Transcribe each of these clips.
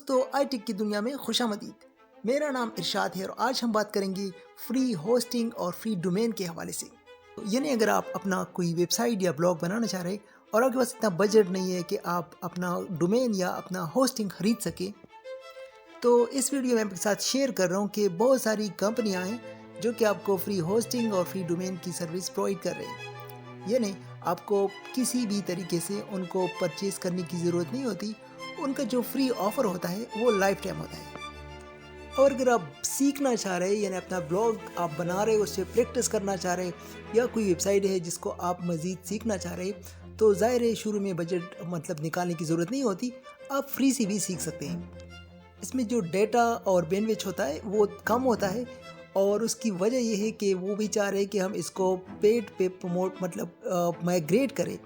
दोस्तों, आईटी की दुनिया में खुशामदीद। मेरा नाम इरशाद है और आज हम बात करेंगे फ्री होस्टिंग और फ्री डोमेन के हवाले से। यानी अगर आप अपना कोई वेबसाइट या ब्लॉग बनाना चाह रहे हैं और आपके पास इतना बजट नहीं है कि आप अपना डोमेन या अपना होस्टिंग खरीद सके, तो इस वीडियो में आपके साथ शेयर कर रहा हूँ कि बहुत सारी कंपनियाँ हैं जो कि आपको फ्री होस्टिंग और फ्री डोमेन की सर्विस प्रोवाइड कर रही हैं। यानी आपको किसी भी तरीके से उनको परचेज़ करने की ज़रूरत नहीं होती। उनका जो फ्री ऑफ़र होता है वो लाइफ टाइम होता है। और अगर आप सीखना चाह रहे हैं, यानी अपना ब्लॉग आप बना रहे हो, उससे प्रैक्टिस करना चाह रहे हैं, या कोई वेबसाइट है जिसको आप मज़ीद सीखना चाह रहे हैं, तो ज़ाहिर है शुरू में बजट निकालने की ज़रूरत नहीं होती। आप फ्री से भी सीख सकते हैं। इसमें जो डेटा और बैंडविड्थ होता है वो कम होता है और उसकी वजह यह है कि वो भी चाह रहे हैं कि हम इसको पेड पे प्रमोट माइग्रेट करें।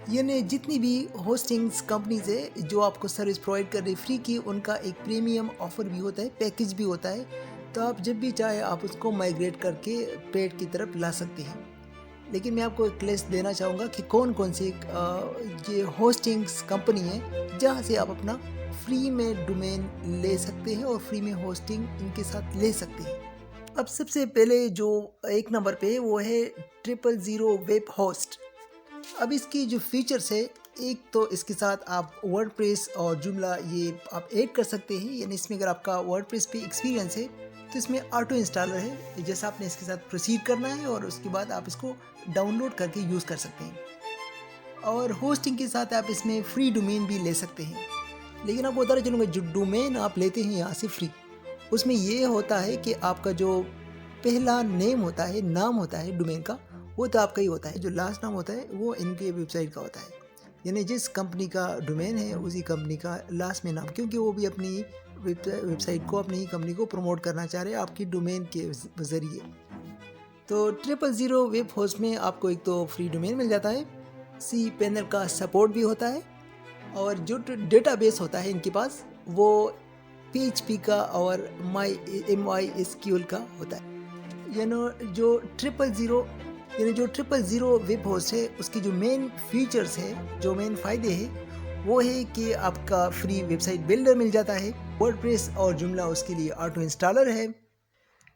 यानी जितनी भी होस्टिंग्स कंपनीज है जो आपको सर्विस प्रोवाइड कर रही फ्री की, उनका एक प्रीमियम ऑफ़र भी होता है, पैकेज भी होता है। तो आप जब भी चाहे आप उसको माइग्रेट करके पेड की तरफ ला सकते हैं। लेकिन मैं आपको एक लिस्ट देना चाहूँगा कि कौन कौन से ये होस्टिंग्स कंपनी है जहाँ से आप अपना फ्री में डोमेन ले सकते हैं और फ्री में होस्टिंग इनके साथ ले सकते हैं। अब सबसे पहले जो एक नंबर पे है वो है 000 वेब होस्ट। अब इसकी जो फीचर्स है, एक तो इसके साथ आप वर्डप्रेस और जुमला ये आप ऐड कर सकते हैं। यानी इसमें अगर आपका वर्डप्रेस पे एक्सपीरियंस है तो इसमें ऑटो इंस्टॉलर है, जैसा आपने इसके साथ प्रोसीड करना है और उसके बाद आप इसको डाउनलोड करके यूज़ कर सकते हैं। और होस्टिंग के साथ आप इसमें फ्री डोमेन भी ले सकते हैं। लेकिन आपको बताना चलूँगा, जो डोमेन आप लेते हैं यहाँ से फ्री, उसमें ये होता है कि आपका जो पहला नेम होता है, नाम होता है डोमेन का, वो तो आपका ही होता है। जो लास्ट नाम होता है वो इनके वेबसाइट का होता है। यानी जिस कंपनी का डोमेन है उसी कंपनी का लास्ट में नाम, क्योंकि वो भी अपनी वेबसाइट को, अपनी ही कंपनी को प्रमोट करना चाह रहे हैं आपकी डोमेन के ज़रिए। तो 000 वेब होस्ट में आपको एक तो फ्री डोमेन मिल जाता है, cPanel का सपोर्ट भी होता है, और जो डेटाबेस होता है इनके पास वो PHP का और MySQL का होता है। जो 000 वेब होस्ट है, उसकी जो मेन फीचर्स है, जो मेन फ़ायदे हैं, वो है कि आपका फ्री वेबसाइट बिल्डर मिल जाता है, वर्डप्रेस और जुमला उसके लिए ऑटो इंस्टॉलर है,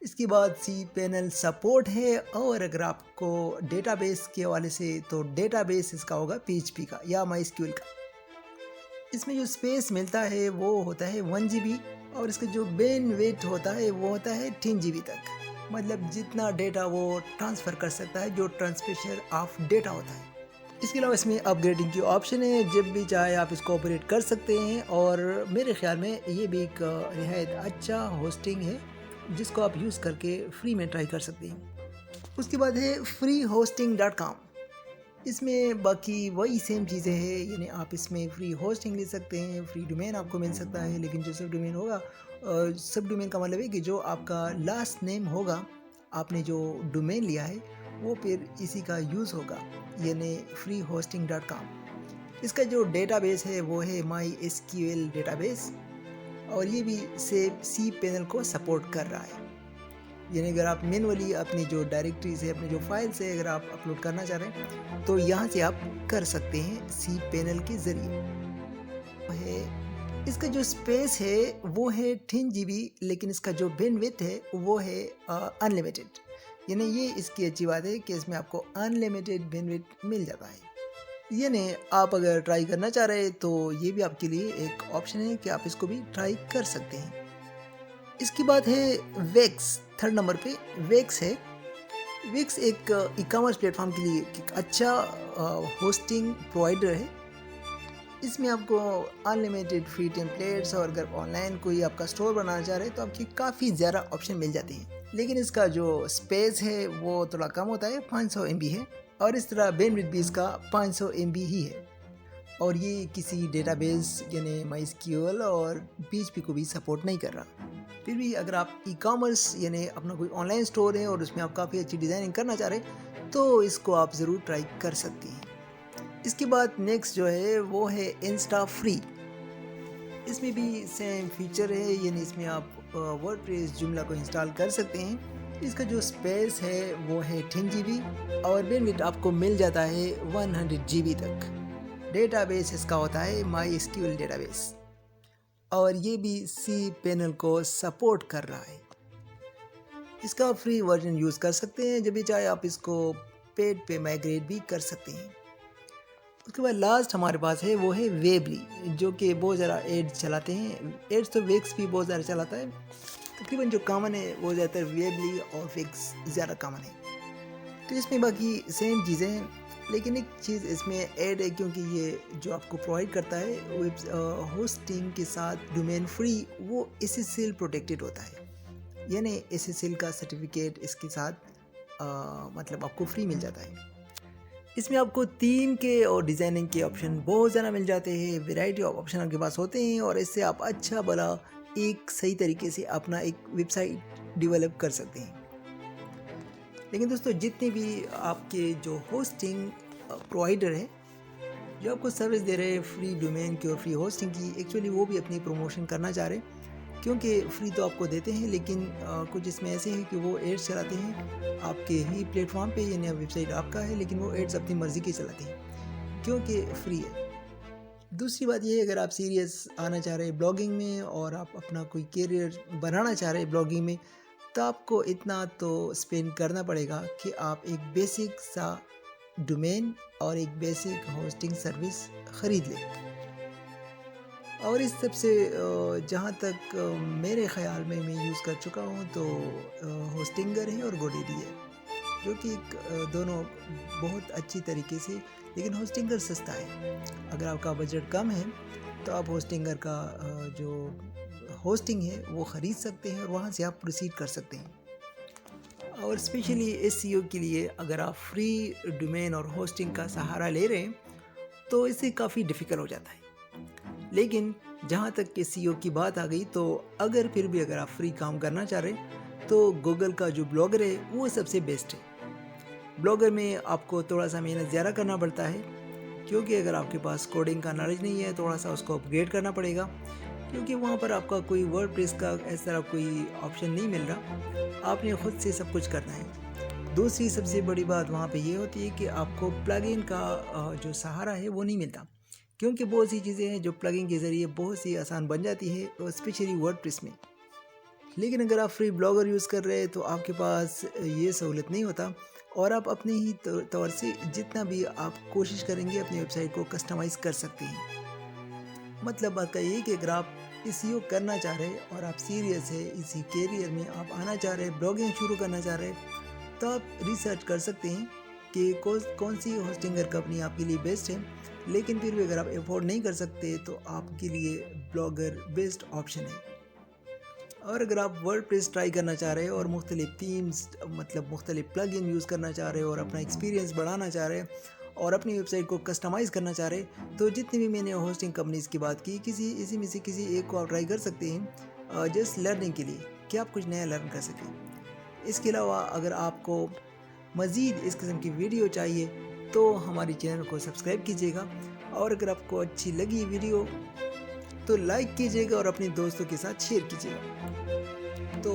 इसके बाद cPanel सपोर्ट है, और अगर आपको डेटाबेस के हवाले से, तो डेटाबेस इसका होगा PHP का या MySQL का। इसमें जो स्पेस मिलता है वो होता है 1 GB, और इसका जो बैंडविड्थ होता है वो होता है 10 GB तक। मतलब जितना डेटा वो ट्रांसफ़र कर सकता है, जो ट्रांसमिशन ऑफ डेटा होता है। इसके अलावा इसमें अपग्रेडिंग की ऑप्शन है, जब भी चाहे आप इसको ऑपरेट कर सकते हैं। और मेरे ख्याल में ये भी एक निहायत अच्छा होस्टिंग है जिसको आप यूज़ करके फ्री में ट्राई कर सकते हैं। उसके बाद है freehosting.com। इसमें बाकी वही सेम चीज़ें हैं। यानी आप इसमें फ्री होस्टिंग ले सकते हैं, फ्री डोमेन आपको मिल सकता है। लेकिन जो सब डोमेन होगा, सब डोमेन का मतलब है कि जो आपका लास्ट नेम होगा, आपने जो डोमेन लिया है वो फिर इसी का यूज़ होगा, यानी freehosting.com। इसका जो डेटाबेस है वो है MySQL डेटाबेस, और ये भी सेम cPanel को सपोर्ट कर रहा है। यानी अगर आप मैनुअली अपनी जो डायरेक्टरीज है, अपनी जो फाइल्स है, अगर आप अपलोड करना चाह रहे हैं तो यहाँ से आप कर सकते हैं cPanel के ज़रिए। इसका जो स्पेस है वो है 10 GB, लेकिन इसका जो बैंडविड्थ है वो है अनलिमिटेड। यानी ये इसकी अच्छी बात है कि इसमें आपको अनलिमिटेड बैंडविड्थ मिल जाता है। यानी आप अगर ट्राई करना चाह रहे हैं तो ये भी आपके लिए एक ऑप्शन है कि आप इसको भी ट्राई कर सकते हैं। इसकी बात है वेक्स, थर्ड नंबर पे वेक्स है। वेक्स एक ई कॉमर्स प्लेटफॉर्म के लिए एक अच्छा होस्टिंग प्रोवाइडर है। इसमें आपको अनलिमिटेड फ्री टेम्पलेट्स, और अगर ऑनलाइन कोई आपका स्टोर बनाना चाह रहे हैं तो आपकी काफ़ी ज़्यादा ऑप्शन मिल जाते हैं। लेकिन इसका जो स्पेस है वो थोड़ा कम होता है, 500 MB है, और इस तरह बैंडविड्थ भी इसका 500 MB ही है। और ये किसी डेटाबेस यानी MySQL और PHP को भी सपोर्ट नहीं कर रहा। फिर भी अगर आप ई कॉमर्स यानी अपना कोई ऑनलाइन स्टोर है और उसमें आप काफ़ी अच्छी डिज़ाइनिंग करना चाह रहे हैं तो इसको आप ज़रूर ट्राई कर सकती हैं। इसके बाद नेक्स्ट जो है वो है इंस्टा फ्री। इसमें भी सेम फीचर है, यानी इसमें आप वर्डप्रेस जुमला को इंस्टॉल कर सकते हैं। इसका जो स्पेस है वो है 10 GB, और बैंडविड्थ आपको मिल जाता है 100 GB तक। डेटाबेस इसका होता है MySQL डेटाबेस। और ये भी cPanel को सपोर्ट कर रहा है। इसका फ्री वर्जन यूज़ कर सकते हैं, जब भी चाहे आप इसको पेड पे माइग्रेट भी कर सकते हैं। उसके बाद लास्ट हमारे पास है वो है वेबली, जो कि बहुत ज़्यादा एड्स चलाते हैं। एड्स तो वेक्स भी बहुत ज़्यादा चलाता है, तकरीबन जो कॉमन है वो ज़्यादातर वेबली और वेक्स ज़्यादा कॉमन है। तो इसमें बाकी सेम चीज़ें हैं, लेकिन एक चीज़ इसमें ऐड है, क्योंकि ये जो आपको प्रोवाइड करता है वेब होस्टिंग के साथ डोमेन फ्री, वो SSL प्रोटेक्टेड होता है, यानी SSL का सर्टिफिकेट इसके साथ मतलब आपको फ्री मिल जाता है। इसमें आपको थीम के और डिज़ाइनिंग के ऑप्शन बहुत ज़्यादा मिल जाते हैं, वैरायटी ऑफ ऑप्शन आपके पास होते हैं, और इससे आप अच्छा भला एक सही तरीके से अपना एक वेबसाइट डेवलप कर सकते हैं। लेकिन दोस्तों, जितने भी आपके जो होस्टिंग प्रोवाइडर हैं, जो आपको सर्विस दे रहे हैं फ्री डोमेन की और फ्री होस्टिंग की, एक्चुअली वो भी अपनी प्रमोशन करना चाह रहे हैं, क्योंकि फ्री तो आपको देते हैं, लेकिन कुछ इसमें ऐसे हैं कि वो एड्स चलाते हैं आपके ही प्लेटफॉर्म पे, यानी वेबसाइट आपका है, लेकिन वो एड्स अपनी मर्ज़ी के चलाते हैं क्योंकि फ्री है। दूसरी बात ये है, अगर आप सीरियस आना चाह रहे हैं ब्लॉगिंग में और आप अपना कोई करियर बनाना चाह रहे हैं ब्लॉगिंग में, तो आपको इतना तो स्पेंड करना पड़ेगा कि आप एक बेसिक सा डोमेन और एक बेसिक होस्टिंग सर्विस ख़रीद लें। और इस सब से जहाँ तक मेरे ख़्याल में मैं यूज़ कर चुका हूँ, तो होस्टिंगर है और गोडेडी है, जो कि दोनों बहुत अच्छी तरीके से, लेकिन होस्टिंगर सस्ता है। अगर आपका बजट कम है तो आप होस्टिंगर का जो होस्टिंग है वो ख़रीद सकते हैं और वहाँ से आप प्रोसीड कर सकते हैं। और स्पेशली SEO के लिए अगर आप फ्री डोमेन और होस्टिंग का सहारा ले रहे हैं तो इससे काफ़ी डिफ़िकल्ट हो जाता है। लेकिन जहाँ तक कि SEO की बात आ गई, तो अगर फिर भी अगर आप फ्री काम करना चाह रहे हैं तो गूगल का जो ब्लॉगर है वो सबसे बेस्ट है। ब्लॉगर में आपको थोड़ा सा मेहनत ज़्यादा करना पड़ता है, क्योंकि अगर आपके पास कोडिंग का नॉलेज नहीं है, थोड़ा सा उसको अपग्रेड करना पड़ेगा, क्योंकि वहाँ पर आपका कोई वर्डप्रेस का इस तरह कोई ऑप्शन नहीं मिल रहा, आपने ख़ुद से सब कुछ करना है। दूसरी सबसे बड़ी बात वहाँ पे ये होती है कि आपको प्लगइन का जो सहारा है वो नहीं मिलता, क्योंकि बहुत सी चीज़ें हैं जो प्लगइन के ज़रिए बहुत सी आसान बन जाती है, और स्पेशली वर्डप्रेस में। लेकिन अगर आप फ्री ब्लॉगर यूज़ कर रहे हैं तो आपके पास ये सहूलत नहीं होता, और आप अपने ही तौर से जितना भी आप कोशिश करेंगे अपनी वेबसाइट को कस्टमाइज़ कर सकते हैं। मतलब बात का ये कि अगर आप SEO करना चाह रहे हैं और आप सीरियस है इसी कैरियर में, आप आना चाह रहे हैं, ब्लॉगिंग शुरू करना चाह रहे हैं, तो आप रिसर्च कर सकते हैं कि कौन सी होस्टिंगर कंपनी आपके लिए बेस्ट है। लेकिन फिर भी अगर आप अफोर्ड नहीं कर सकते तो आपके लिए ब्लॉगर बेस्ट ऑप्शन है। और अगर आप वर्डप्रेस ट्राई करना चाह रहे हैं और मुख्तलिफ थीम्स मतलब मुख्तलिफ प्लगइन यूज़ करना चाह रहे हैं और अपना एक्सपीरियंस बढ़ाना चाह रहे हैं और अपनी वेबसाइट को कस्टमाइज़ करना चाह रहे हैं, तो जितनी भी मैंने होस्टिंग कंपनीज़ की बात की, इसी में से किसी एक को आप ट्राई कर सकते हैं, जस्ट लर्निंग के लिए, कि आप कुछ नया लर्न कर सकें। इसके अलावा अगर आपको मज़ीद इस किस्म की वीडियो चाहिए तो हमारे चैनल को सब्सक्राइब कीजिएगा, और अगर आपको अच्छी लगी वीडियो तो लाइक कीजिएगा और अपने दोस्तों के साथ शेयर कीजिएगा। तो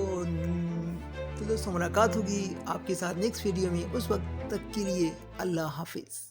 दोस्तों, मुलाकात होगी आपके साथ नेक्स्ट वीडियो में। उस वक्त तक के लिए अल्लाह हाफिज़।